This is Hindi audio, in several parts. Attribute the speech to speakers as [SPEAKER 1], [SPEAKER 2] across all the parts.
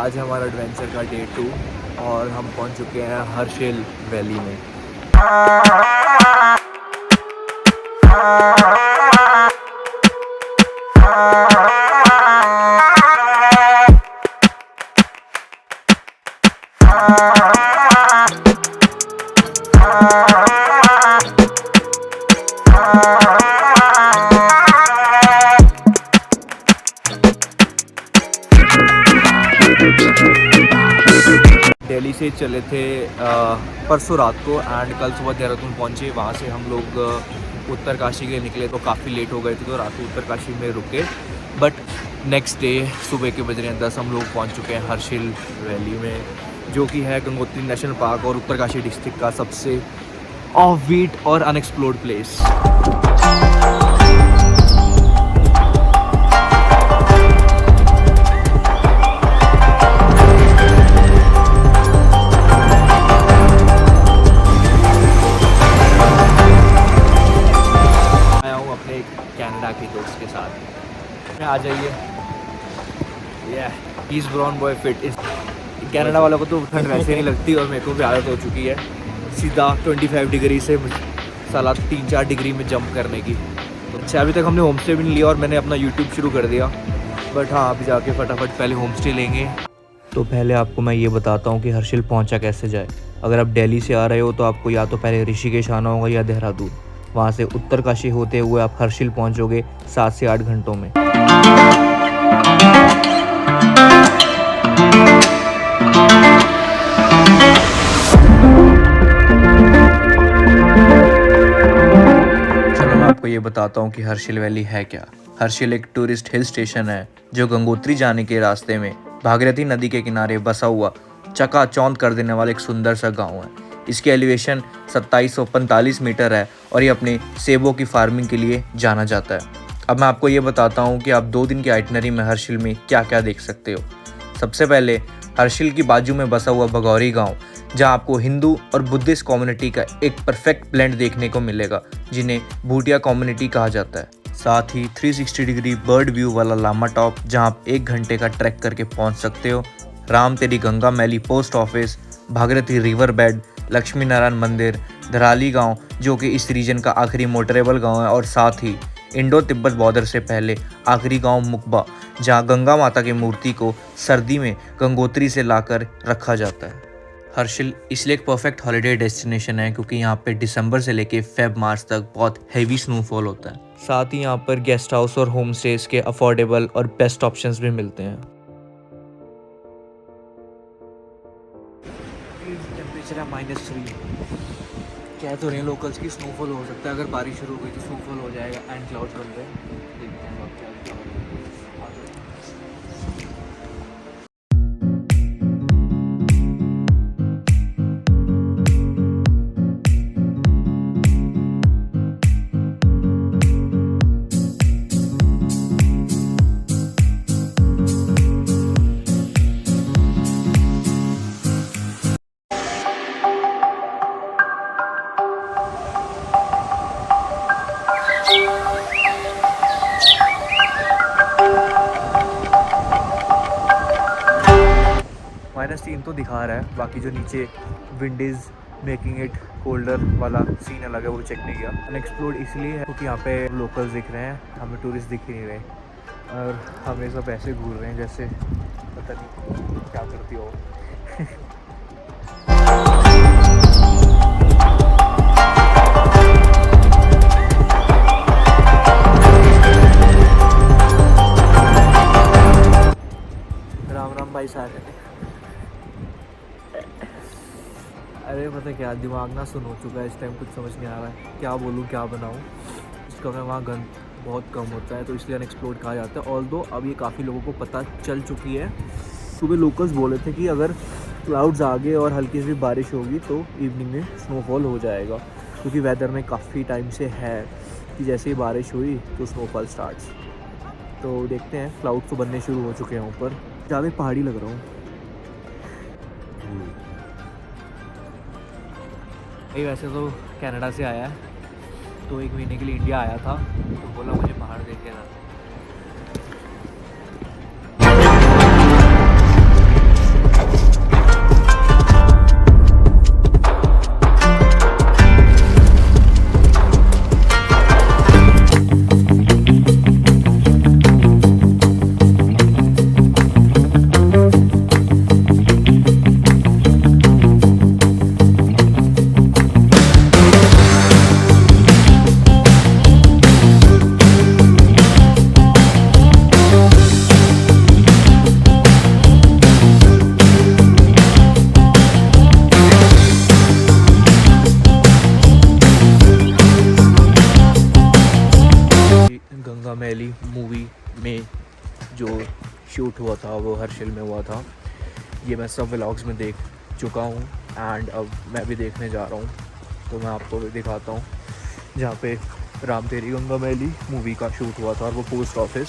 [SPEAKER 1] आज हमारा एडवेंचर का डे 2 और हम पहुंच चुके हैं हर्षिल वैली में। दिल्ली से चले थे परसों रात को एंड कल सुबह देहरादून पहुंचे। वहाँ से हम लोग उत्तरकाशी के लिए निकले तो काफ़ी लेट हो गए थे, तो रात को उत्तरकाशी में रुके। बट नेक्स्ट डे सुबह के बज रहे हैं 10 हम लोग पहुंच चुके हैं हर्षिल वैली में, जो कि है गंगोत्री नेशनल पार्क और उत्तरकाशी डिस्ट्रिक्ट का सबसे ऑफ बीट और अनएक्सप्लोर्ड प्लेस। कनाडा के दोस्त के साथ में आ जाइए। इस ब्राउन बॉय फिट इस कनाडा वालों को तो ठंड वैसे नहीं लगती और मेरे को भी आदत हो चुकी है सीधा 25 डिग्री से साला 3-4 डिग्री में जंप करने की। अच्छा, अभी तक हमने होम स्टे भी नहीं लिया और मैंने अपना यूट्यूब शुरू कर दिया। बट हाँ, अभी जाके फटाफट पहले होम स्टे लेंगे। तो पहले आपको मैं ये बताता हूँ कि हर्षिल पहुँचा कैसे जाए। अगर आप दिल्ली से आ रहे हो तो आपको या तो पहले ऋषिकेश आना होगा या देहरादून। वहाँ से उत्तरकाशी होते हुए आप हर्षिल पहुँचोगे 7 से 8 घंटों में। चलो मैं आपको ये बताता हूँ कि हर्षिल वैली है क्या। हर्षिल एक टूरिस्ट हिल स्टेशन है जो गंगोत्री जाने के रास्ते में भागीरथी नदी के किनारे बसा हुआ चकाचौंध कर देने वाला एक सुंदर सा गाँव है। इसकी एलिवेशन 2745 मीटर है और ये अपने सेबों की फार्मिंग के लिए जाना जाता है। अब मैं आपको ये बताता हूँ कि आप 2 दिन की आइटनरी में हर्षिल में क्या क्या देख सकते हो। सबसे पहले हर्षिल की बाजू में बसा हुआ भगौरी गांव, जहां आपको हिंदू और बुद्धिस्ट कम्युनिटी का एक परफेक्ट ब्लेंड देखने को मिलेगा, जिन्हें भूटिया कम्युनिटी कहा जाता है। साथ ही 360 डिग्री बर्ड व्यू वाला लामा टॉप, जहाँ आप 1 घंटे का ट्रैक करके पहुँच सकते हो। राम तेरी गंगा मैली post office, Bhagirathi river bed, Lakshmi Narayan मंदिर, धराली गांव जो कि इस रीजन का आखिरी मोटरेबल गांव है, और साथ ही इंडो तिब्बत बॉर्डर से पहले आखिरी गांव मुकबा, जहां गंगा माता की मूर्ति को सर्दी में गंगोत्री से लाकर रखा जाता है। हर्षिल इसलिए एक परफेक्ट हॉलिडे डेस्टिनेशन है क्योंकि यहाँ पे दिसंबर से लेके फेब-मार्च तक बहुत हैवी स्नोफॉल होता है। साथ ही यहाँ पर गेस्ट हाउस और होम स्टेज के अफोर्डेबल और बेस्ट ऑप्शंस भी मिलते हैं। टेम्परेचर है -3। कह तो रहे लोकल्स की स्नोफॉल हो सकता है, अगर बारिश शुरू हो गई तो स्नोफॉल हो जाएगा एंड क्लाउड्स बन रहे हैं। देखते हैं अब क्या -3 तो दिखा रहा है, बाकी जो नीचे wind is making it colder वाला सीन अलग है, वो चेक नहीं किया। अनएक्सप्लोर्ड इसलिए है क्योंकि यहाँ पे लोकल्स दिख रहे हैं, हमें टूरिस्ट दिख ही नहीं रहे और हमें सब ऐसे घूर रहे हैं जैसे पता नहीं क्या करती हो। राम राम भाई सारे। अरे पता क्या, दिमाग ना सुन हो चुका है इस टाइम, कुछ समझ नहीं आ रहा है क्या बोलूँ क्या बनाऊँ। इसका मैं वहाँ गंद बहुत कम होता है तो इसलिए अनएक्सप्लोर्ड कहा जाता है। ऑल्दो अब ये काफ़ी लोगों को पता चल चुकी है। सुबह लोकल्स बोले थे कि अगर क्लाउड्स आ गए और हल्की सी बारिश होगी तो इवनिंग में स्नोफॉल हो जाएगा, क्योंकि वेदर में काफ़ी टाइम से है कि जैसे ही बारिश हुई तो स्नोफॉल स्टार्ट्स। तो देखते हैं, क्लाउड्स तो बनने शुरू हो चुके हैं ऊपर। ज़्यादा पहाड़ी लग रहा हूँ भाई। वैसे तो कनाडा से आया है, तो 1 महीने के लिए इंडिया आया था, तो बोला मुझे पहाड़ देखे जाते। शूट हुआ था वो हर्षिल में हुआ था। ये मैं सब व्लॉग्स में देख चुका हूँ एंड अब मैं भी देखने जा रहा हूँ, तो मैं आपको भी दिखाता हूँ जहाँ पे राम तेरी गंगा मैली मूवी का शूट हुआ था और वो पोस्ट ऑफिस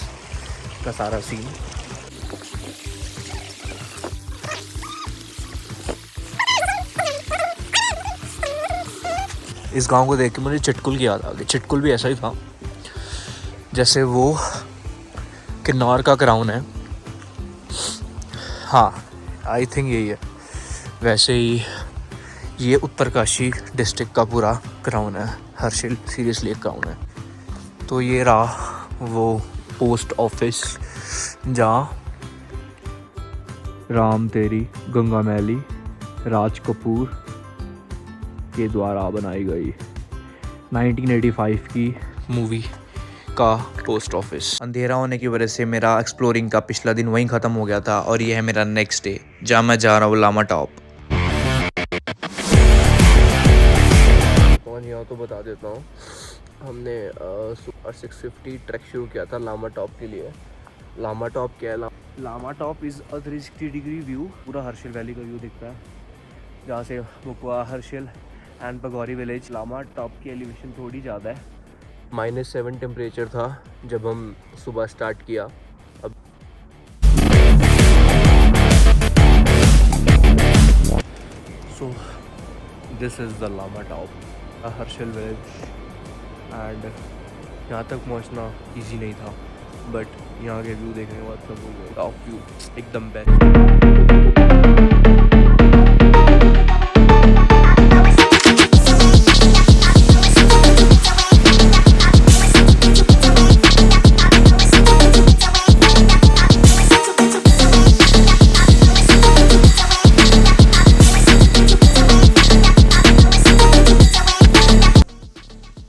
[SPEAKER 1] का सारा सीन। इस गांव को देख के मुझे चिटकुल की याद आ गई। चिटकुल भी ऐसा ही था जैसे वो किन्नौर का क्राउन है, हाँ आई थिंक यही है। वैसे ही ये उत्तरकाशी डिस्ट्रिक्ट का पूरा क्राउन है, हर्षिल सीरियसली एक क्राउन है। तो ये रहा वो पोस्ट ऑफिस जहाँ राम तेरी गंगा मैली राज कपूर के द्वारा बनाई गई 1985 की मूवी का पोस्ट ऑफिस। अंधेरा होने की वजह से मेरा एक्सप्लोरिंग का पिछला दिन वहीं ख़त्म हो गया था और ये है मेरा नेक्स्ट डे जहाँ मैं जा रहा हूँ लामा टॉप। कौन यहाँ तो बता देता हूँ, हमने सुबह 6:50 ट्रैक शुरू किया था लामा टॉप के लिए। लामा टॉप क्या है? Lama Top is a 360 degree view, पूरा हर्षिल वैली का व्यू दिखता है जहाँ से बुकवा, Harsil and Bagori village. Lama top की एलिवेशन थोड़ी ज़्यादा है, -7 टेम्परेचर था जब हम सुबह स्टार्ट किया। अब so this is the Lama Top Harsil village and यहाँ तक पहुँचना इजी नहीं था, बट यहाँ के व्यू देखने के बाद सब हो गए। टॉप व्यू एकदम बेस्ट।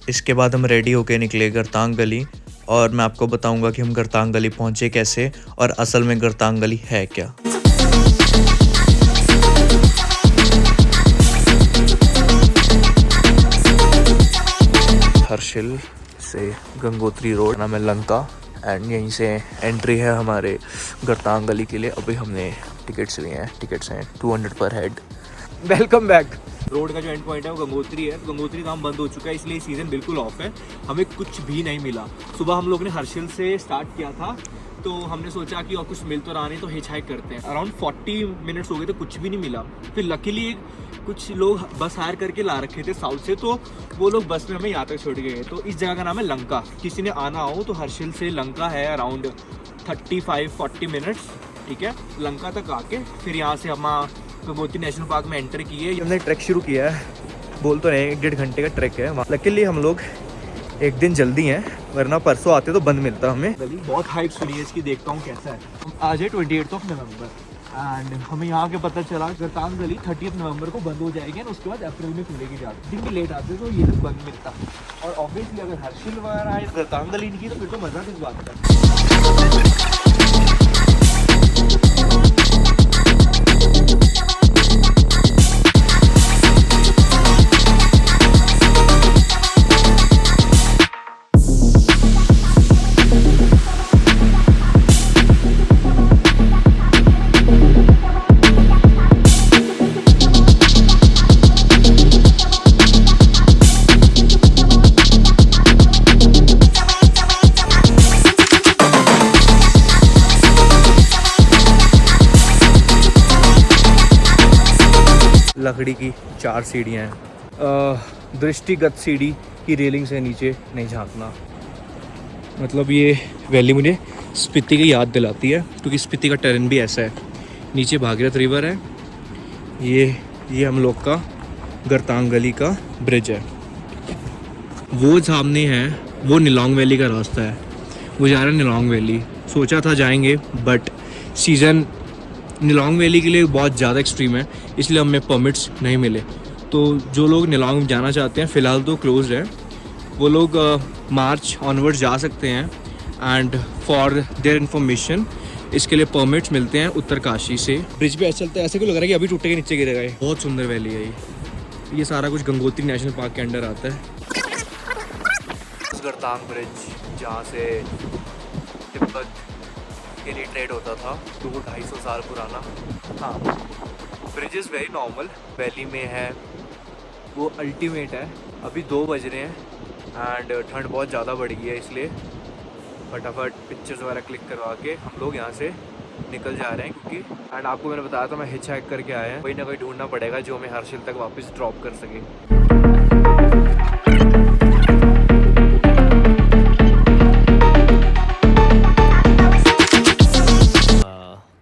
[SPEAKER 1] इसके बाद हम रेडी होके निकले गरतांग गली और मैं आपको बताऊंगा कि हम गरतांग गली पहुंचे कैसे और असल में गरतांग गली है क्या। हर्षिल से गंगोत्री रोड नाम है लंका एंड यहीं से एंट्री है हमारे गरतांग गली के लिए। अभी हमने टिकट्स लिए हैं, टिकट्स हैं 200 पर हेड। Welcome back. रोड का जो एंड पॉइंट है वो गंगोत्री है। गंगोत्री काम बंद हो चुका है इसलिए सीज़न बिल्कुल ऑफ है, हमें कुछ भी नहीं मिला। सुबह हम लोग ने हर्षिल से स्टार्ट किया था तो हमने सोचा कि और कुछ मिल तो रहा नहीं तो हिच हाइक करते हैं। अराउंड 40 मिनट्स हो गए तो कुछ भी नहीं मिला। फिर लकीली कुछ लोग बस हायर करके ला रखे थे साउथ से, तो वो लोग बस में हमें यहाँ तक छोड़ गए। तो इस जगह का नाम है लंका। किसी ने आना हो तो हर्षिल से लंका है अराउंड 35-40 मिनट्स, ठीक है। लंका तक आके फिर यहाँ से हम गंगोत्री नेशनल पार्क में एंटर किए। हमने ट्रैक शुरू किया है, बोल तो नहीं 1-1.5 घंटे का ट्रैक है। लकीली हम लोग एक दिन जल्दी हैं, वरना परसों आते तो बंद मिलता हमें। बहुत हाइप सुनी है इसकी, देखता हूँ कैसा है। आज है 28 नवंबर एंड हमें यहाँ के पता चला गरतांग गली 30 नवंबर को बंद हो जाएगी और उसके बाद अप्रैल में खुलेगी। जाती दिन भी लेट आते तो ये तक बंद मिलता। और ऑब्वियसली अगर हर्षिल वगैरह आए गरतांग गली इनकी तो फिर तो मज़ा किस बात का। लकड़ी की 4 सीढ़ियाँ हैं। दृष्टिगत सीढ़ी की रेलिंग से नीचे नहीं झांकना। मतलब ये वैली मुझे स्पीति की याद दिलाती है क्योंकि स्पीति का टेरेन भी ऐसा है। नीचे भागीरथ रिवर है, ये हम लोग का गरतांग गली का ब्रिज है। वो सामने है वो निलोंग वैली का रास्ता है, वो जा रहा है निलोंग वैली। सोचा था जाएंगे बट सीज़न निलोंग वैली के लिए बहुत ज़्यादा एक्सट्रीम है, इसलिए हमें परमिट्स नहीं मिले। तो जो लोग निलोंग जाना चाहते हैं फ़िलहाल तो क्लोज है, वो लोग मार्च ऑनवर्ड जा सकते हैं। एंड फॉर देयर इन्फॉर्मेशन इसके लिए परमिट्स मिलते हैं उत्तरकाशी से। ब्रिज पे ऐसा चलता है, ऐसे क्यों लग रहा है कि अभी टूटे के नीचे गिरेगा। ये बहुत सुंदर वैली है। ये सारा कुछ गंगोत्री नेशनल पार्क के अंडर आता है। गरतांग ब्रिज जहाँ से तिब्बत के लिए ट्रेड होता था 200-250 साल पुराना। हाँ, bridge is very normal, valley में है, वो अल्टीमेट है। अभी 2 बज रहे हैं एंड ठंड बहुत ज़्यादा बढ़ गई है, इसलिए फटाफट पिक्चर्स वगैरह क्लिक करवा के हम लोग यहाँ से निकल जा रहे हैं, क्योंकि एंड आपको मैंने बताया था मैं हिच हाइक करके आया है, कोई ना कोई ढूंढना पड़ेगा जो हमें हर्षिल तक वापस ड्रॉप कर सके।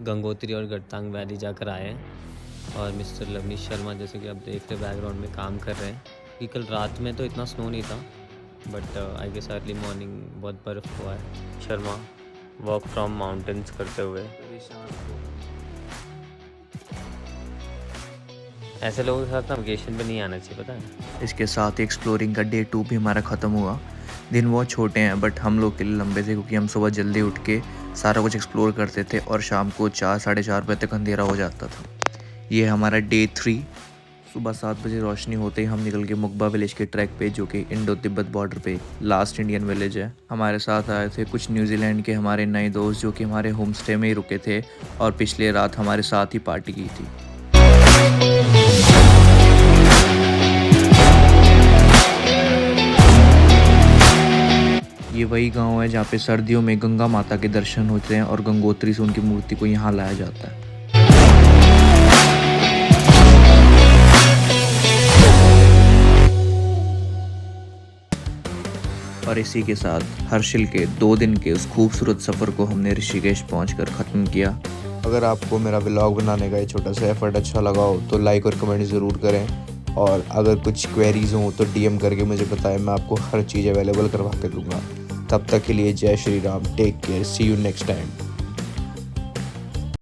[SPEAKER 2] गंगोत्री और गटतांग वैली जाकर आए हैं और मिस्टर लवनीश शर्मा जैसे कि आप देख रहे बैकग्राउंड में काम कर रहे हैं कि कल रात में तो इतना स्नो नहीं था, but I guess early morning बहुत बर्फ़ हुआ है। शर्मा वॉक फ्रॉम माउंटेन्स करते हुए, ऐसे लोगों के साथ नैविगेशन पे नहीं आना चाहिए, पता है।
[SPEAKER 1] इसके साथ ही एक्सप्लोरिंग का डे 2 भी हमारा ख़त्म हुआ। दिन बहुत छोटे हैं बट हम लोग के लिए लंबे थे, क्योंकि हम सुबह जल्दी उठ के सारा कुछ एक्सप्लोर करते थे और शाम को 4-4:30 बजे तक अंधेरा हो जाता था। ये हमारा डे 3। सुबह 7 बजे रोशनी होते ही हम निकल के मुकबा विलेज के ट्रैक पे, जो कि इंडो तिब्बत बॉर्डर पे लास्ट इंडियन विलेज है। हमारे साथ आए थे कुछ न्यूजीलैंड के हमारे नए दोस्त, जो कि हमारे होम स्टे में ही रुके थे और पिछले रात हमारे साथ ही पार्टी की थी। ये वही गांव है जहाँ पे सर्दियों में गंगा माता के दर्शन होते हैं और गंगोत्री से उनकी मूर्ति को यहाँ लाया जाता है। और इसी के साथ हर्षिल के 2 दिन के उस खूबसूरत सफ़र को हमने ऋषिकेश पहुंचकर ख़त्म किया।
[SPEAKER 3] अगर आपको मेरा व्लॉग बनाने का ये छोटा सा एफर्ट अच्छा लगा हो तो लाइक और कमेंट ज़रूर करें, और अगर कुछ क्वेरीज हों तो डीएम करके मुझे बताएं, मैं आपको हर चीज़ अवेलेबल करवा के दूंगा। तब तक के लिए जय Shri Ram, take care, see you next time.